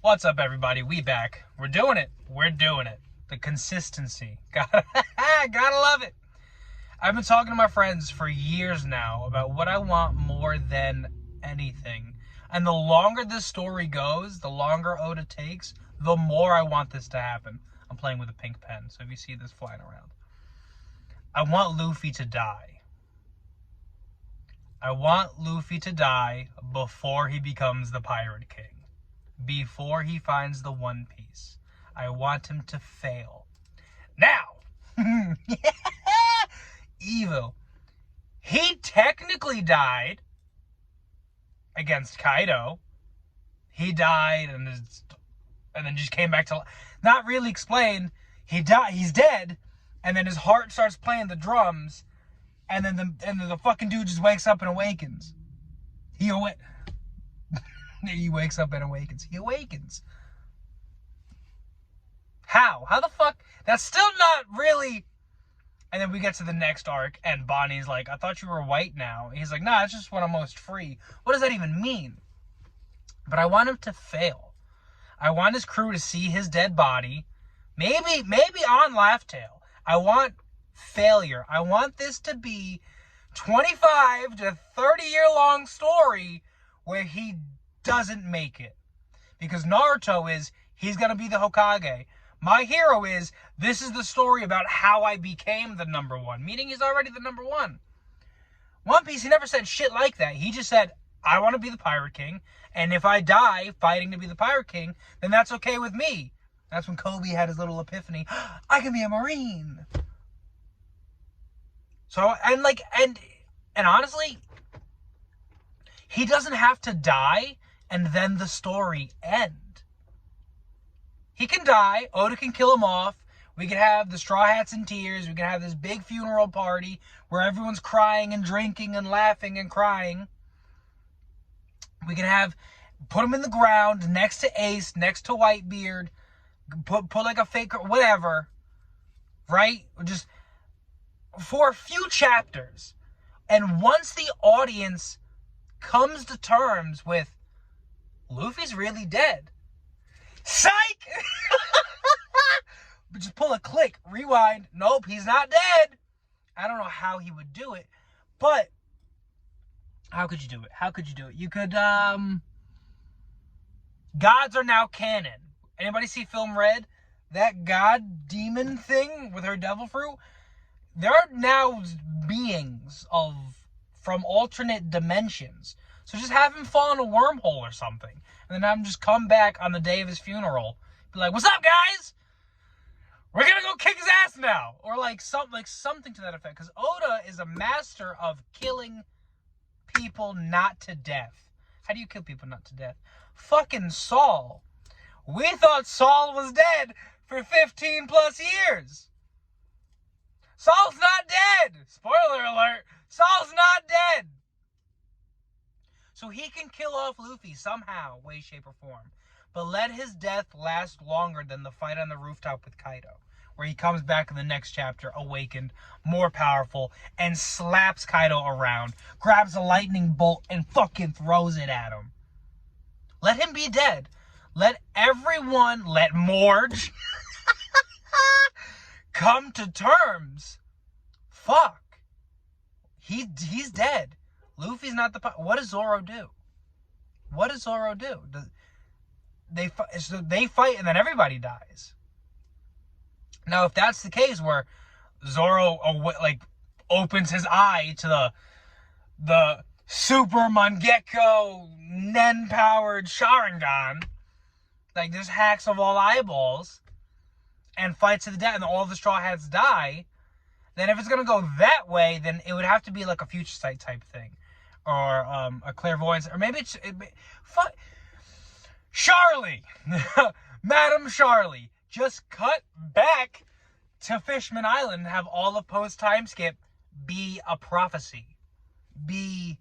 What's up, everybody? We back. We're doing it. The consistency. Gotta love it. I've been talking to my friends for years now about what I want more than anything. And the longer this story goes, the longer Oda takes, the more I want this to happen. I'm playing with a pink pen, so if you see this flying around. I want Luffy to die. I want Luffy to die before he becomes the Pirate King. Before he finds the One Piece. I want him to fail. Now, evil. He technically died against Kaido. He died and then just came back to life. Not really explained. He died. He's dead, and then his heart starts playing the drums, and then the fucking dude just wakes up and awakens. He wakes up and awakens. He awakens. How? How the fuck? That's still not really... And then we get to the next arc, and Bonnie's like, I thought you were white now. He's like, nah, it's just when I'm most free. What does that even mean? But I want him to fail. I want his crew to see his dead body. Maybe on Laugh Tale. I want failure. I want this to be 25 to 30-year-long story where he doesn't make it. Because Naruto is, he's going to be the Hokage. My hero is, this is the story about how I became the number one. Meaning he's already the number one. One Piece, he never said shit like that. He just said, I want to be the Pirate King. And if I die fighting to be the Pirate King, then that's okay with me. That's when Kobe had his little epiphany. I can be a Marine. So, and honestly, he doesn't have to die and then the story end. He can die. Oda can kill him off. We can have the Straw Hats in tears. We can have this big funeral party where everyone's crying and drinking and laughing and crying. We can put him in the ground next to Ace, next to Whitebeard. Put like a fake, whatever. Right? Just for a few chapters. And once the audience comes to terms with Luffy's really dead. Psych! But just pull a click, rewind. Nope, he's not dead. I don't know how he would do it, but how could you do it? How could you do it? You could, gods are now canon. Anybody see Film Red? That god demon thing with her devil fruit? There are now beings from alternate dimensions. So just have him fall in a wormhole or something. And then have him just come back on the day of his funeral. Be like, what's up, guys? We're going to go kick his ass now. Or something to that effect. Because Oda is a master of killing people not to death. How do you kill people not to death? Fucking Saul. We thought Saul was dead for 15 plus years. Saul's not dead. Spoiler alert. Saul's not dead. So he can kill off Luffy somehow, way, shape, or form. But let his death last longer than the fight on the rooftop with Kaido. Where he comes back in the next chapter, awakened, more powerful, and slaps Kaido around. Grabs a lightning bolt and fucking throws it at him. Let him be dead. Let Morge come to terms. Fuck. He's dead. Luffy's not the... What does Zoro do? What does Zoro do? They fight and then everybody dies. Now, if that's the case where Zoro, opens his eye to the Super Mangekyo Nen-powered Sharingan, this hacks of all eyeballs, and fights to the death, and all the Straw Hats die, then if it's going to go that way, then it would have to be like a Future Sight type thing. Or a clairvoyance, or maybe Charlie, Madam Charlie, just cut back to Fishman Island and have all of Poe's time skip be a prophecy, be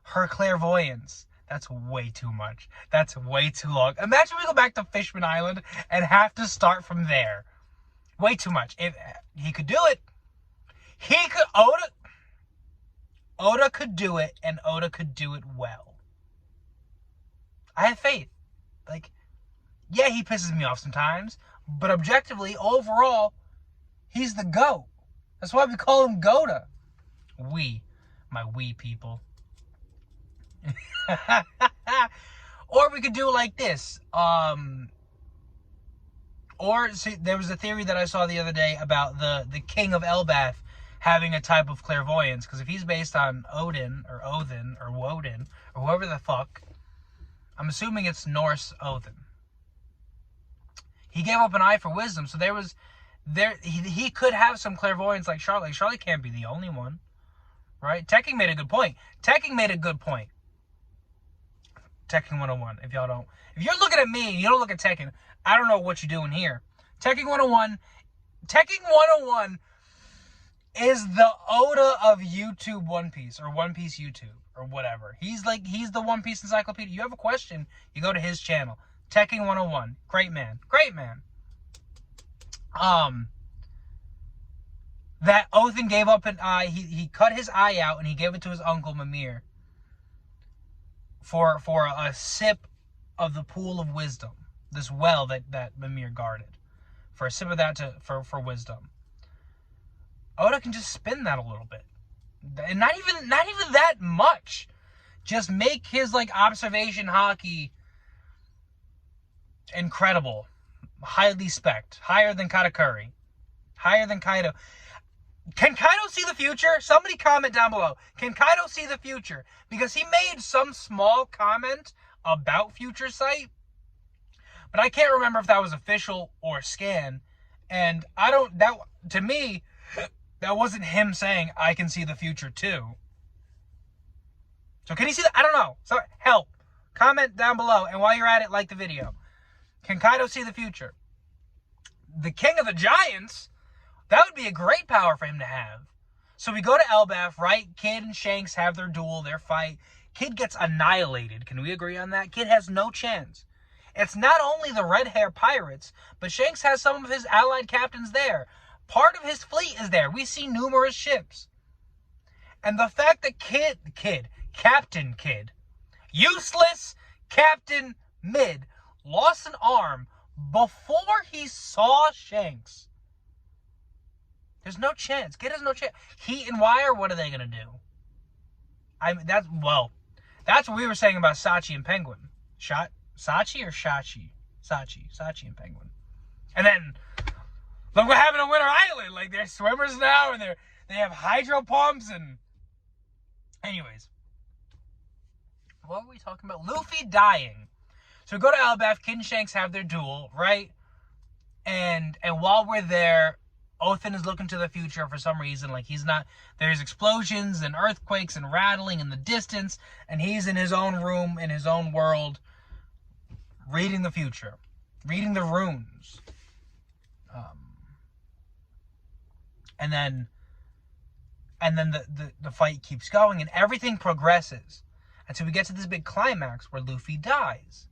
her clairvoyance. That's way too much. That's way too long. Imagine we go back to Fishman Island and have to start from there. Way too much. If he could do it, Oda could do it, and Oda could do it well. I have faith. Yeah, he pisses me off sometimes, but objectively, overall, he's the GOAT. That's why we call him Goda. My people. Or we could do it like this. Or see, there was a theory that I saw the other day about the king of Elbath having a type of clairvoyance, because if he's based on Odin or Othin or Woden or whoever the fuck, I'm assuming it's Norse Othin. He gave up an eye for wisdom, so he could have some clairvoyance like Charlotte. Like, Charlotte can't be the only one, right? Tekking made a good point. Tekking 101. If you're looking at me and you don't look at Tekking, I don't know what you're doing here. Tekking 101 is the Oda of YouTube One Piece, or One Piece YouTube, or whatever. He's the One Piece encyclopedia. You have a question, you go to his channel. Tekking 101. Great man. That Othin gave up an eye. He cut his eye out and he gave it to his uncle Mimir for a sip of the pool of wisdom. This well that Mimir guarded. For a sip of that for wisdom. Oda can just spin that a little bit. And not even that much. Just make his observation hockey incredible. Highly spec'd. Higher than Katakuri. Higher than Kaido. Can Kaido see the future? Somebody comment down below. Can Kaido see the future? Because he made some small comment about Future Sight, but I can't remember if that was official or scan. And to me, that wasn't him saying, I can see the future too. So can he see that? I don't know. So help. Comment down below. And while you're at it, like the video. Can Kaido see the future? The King of the Giants, that would be a great power for him to have. So we go to Elbaf, right? Kid and Shanks have their duel, their fight. Kid gets annihilated. Can we agree on that? Kid has no chance. It's not only the red hair pirates, but Shanks has some of his allied captains there. Part of his fleet is there. We see numerous ships. And the fact that Captain Kidd, useless Captain Mid, lost an arm before he saw Shanks. There's no chance. Kid has no chance. Heat and Wire, what are they going to do? That's what we were saying about Sachi and Penguin. Sachi or Shachi? Sachi and Penguin. And then, look what happened on Winter Island. They're swimmers now, and they have hydro pumps, and... Anyways. What were we talking about? Luffy dying. So we go to Elbaf, Kid and Shanks have their duel, right? And while we're there, Othin is looking to the future for some reason. There's explosions and earthquakes and rattling in the distance, and he's in his own room, in his own world, reading the future, reading the runes. And then the fight keeps going, and everything progresses until we get to this big climax where Luffy dies.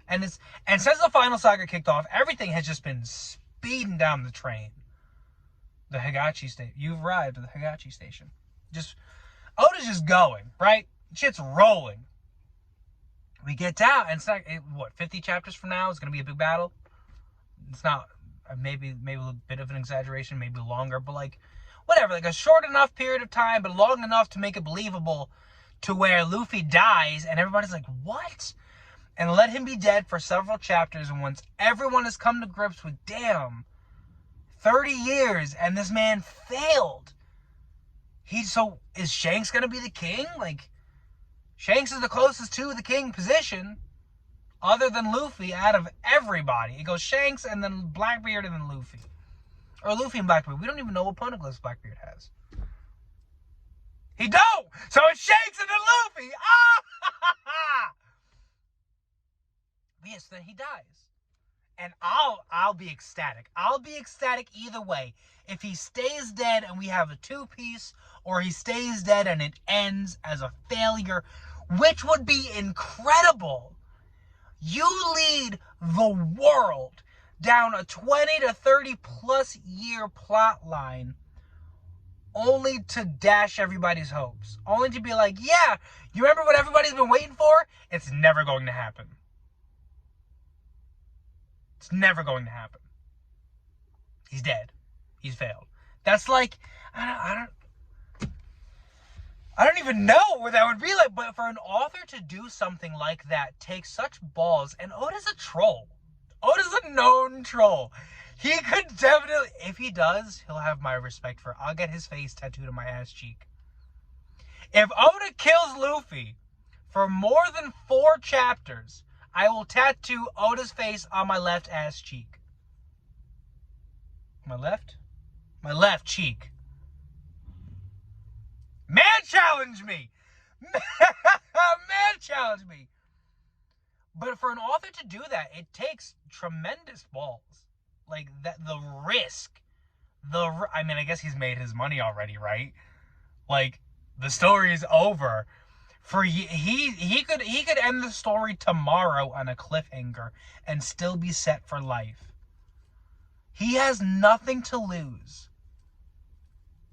And since the final saga kicked off, everything has just been speeding down the train. The Higachi station. You've arrived at the Higachi station. Oda's just going, right? Shit's rolling. We get down, and it's 50 chapters from now is going to be a big battle? It's not, maybe a bit of an exaggeration, maybe longer, but whatever. A short enough period of time, but long enough to make it believable to where Luffy dies, and everybody's like, what? And let him be dead for several chapters, and once everyone has come to grips with, damn, 30 years, and this man failed. Is Shanks going to be the king? Shanks is the closest to the king position, other than Luffy, out of everybody. It goes Shanks, and then Blackbeard, and then Luffy. Or Luffy and Blackbeard. We don't even know what Poneglyphs Blackbeard has. He don't! So it's Shanks and then Luffy! Ah! Yes, then he dies. And I'll be ecstatic. I'll be ecstatic either way. If he stays dead and we have a two-piece, or he stays dead and it ends as a failure, which would be incredible. You lead the world down a 20 to 30 plus year plot line only to dash everybody's hopes. Only to be like, yeah, you remember what everybody's been waiting for? It's never going to happen. It's never going to happen. He's dead. He's failed. That's like, I don't even know what that would be like, but for an author to do something like that takes such balls, and Oda's a troll. Oda's a known troll. He could definitely, if he does, he'll have my respect for it. I'll get his face tattooed on my ass cheek. If Oda kills Luffy for more than 4 chapters, I will tattoo Oda's face on my left ass cheek. My left? My left cheek. Man challenge me! Man challenge me! But for an author to do that, it takes tremendous balls. Like, that, the risk. I mean, I guess he's made his money already, right? Like, the story is over. He could end the story tomorrow on a cliffhanger and still be set for life. He has nothing to lose.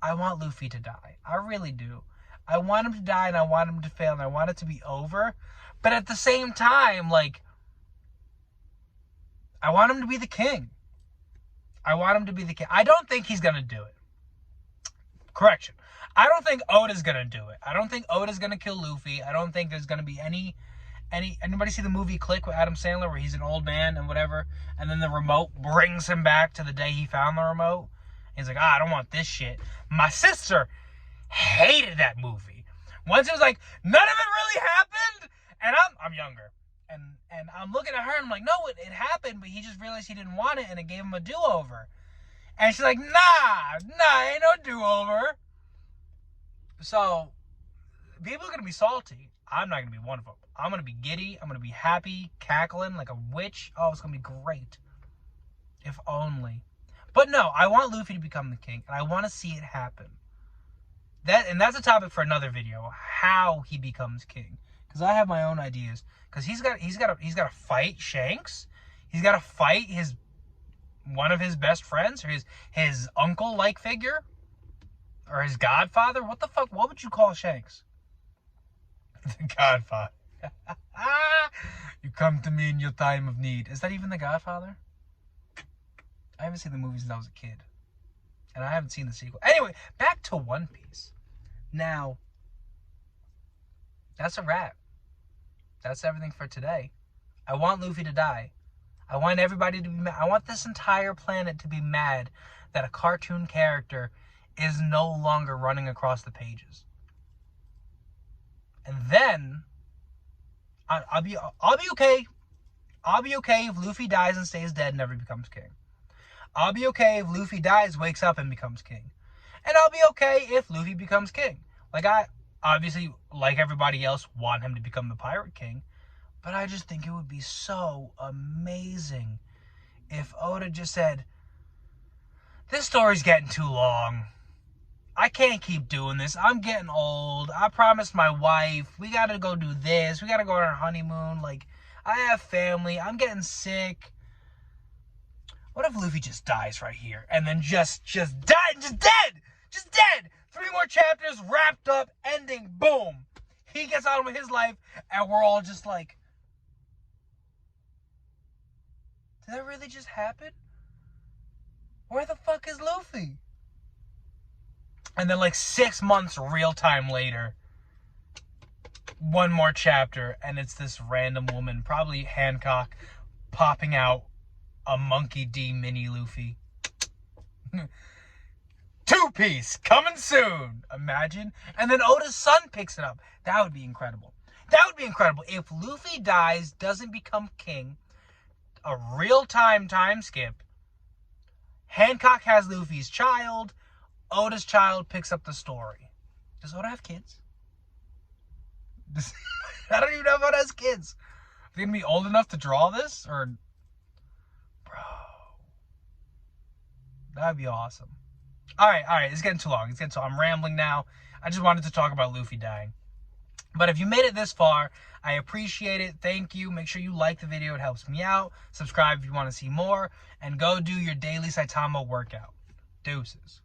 I want Luffy to die. I really do. I want him to die, and I want him to fail, and I want it to be over. But at the same time, like, I want him to be the king. I want him to be the king. I don't think he's going to do it. Correction. I don't think Oda's going to do it. I don't think Oda's going to kill Luffy. I don't think there's going to be anybody see the movie Click with Adam Sandler where he's an old man and whatever, and then the remote brings him back to the day he found the remote? He's like, I don't want this shit. My sister hated that movie. Once it was like, none of it really happened, and I'm younger. And I'm looking at her and I'm like, no, it happened, but he just realized he didn't want it and it gave him a do-over. And she's like, nah, ain't no do-over. So, people are going to be salty. I'm not going to be one of them. I'm going to be giddy. I'm going to be happy, cackling like a witch. Oh, it's going to be great. If only. But no, I want Luffy to become the king, and I want to see it happen. That's a topic for another video, how he becomes king. Because I have my own ideas. Because he's got to fight Shanks. He's got to fight one of his best friends, or his uncle-like figure, or his godfather. What the fuck? What would you call Shanks? The Godfather. You come to me in your time of need. Is that even the Godfather? I haven't seen the movie since I was a kid. And I haven't seen the sequel. Anyway, back to One Piece. Now, that's a wrap. That's everything for today. I want Luffy to die. I want everybody to be mad. I want this entire planet to be mad that a cartoon character is no longer running across the pages. And then I'll be okay. I'll be okay if Luffy dies and stays dead and never becomes king. I'll be okay if Luffy dies, wakes up, and becomes king. And I'll be okay if Luffy becomes king. Like, I obviously, like everybody else, want him to become the Pirate King. But I just think it would be so amazing if Oda just said, this story's getting too long. I can't keep doing this. I'm getting old. I promised my wife. We got to go do this. We got to go on our honeymoon. Like, I have family. I'm getting sick. What if Luffy just dies right here? And then just died? Just dead! Just dead! 3 more chapters, wrapped up, ending, boom. He gets on with his life, and we're all just like, did that really just happen? Where the fuck is Luffy? And then like 6 months real time later, 1 more chapter, and it's this random woman, probably Hancock, popping out a Monkey D mini Luffy. 2-piece coming soon. Imagine. And then Oda's son picks it up. That would be incredible. That would be incredible. If Luffy dies, doesn't become king, a real-time time skip, Hancock has Luffy's child, Oda's child picks up the story. Does Oda have kids? I don't even know if Oda has kids. Are they going to be old enough to draw this? Or, bro, that would be awesome. All right, it's getting too long. I'm rambling now. I just wanted to talk about Luffy dying. But if you made it this far, I appreciate it. Thank you. Make sure you like the video. It helps me out. Subscribe if you want to see more. And go do your daily Saitama workout. Deuces.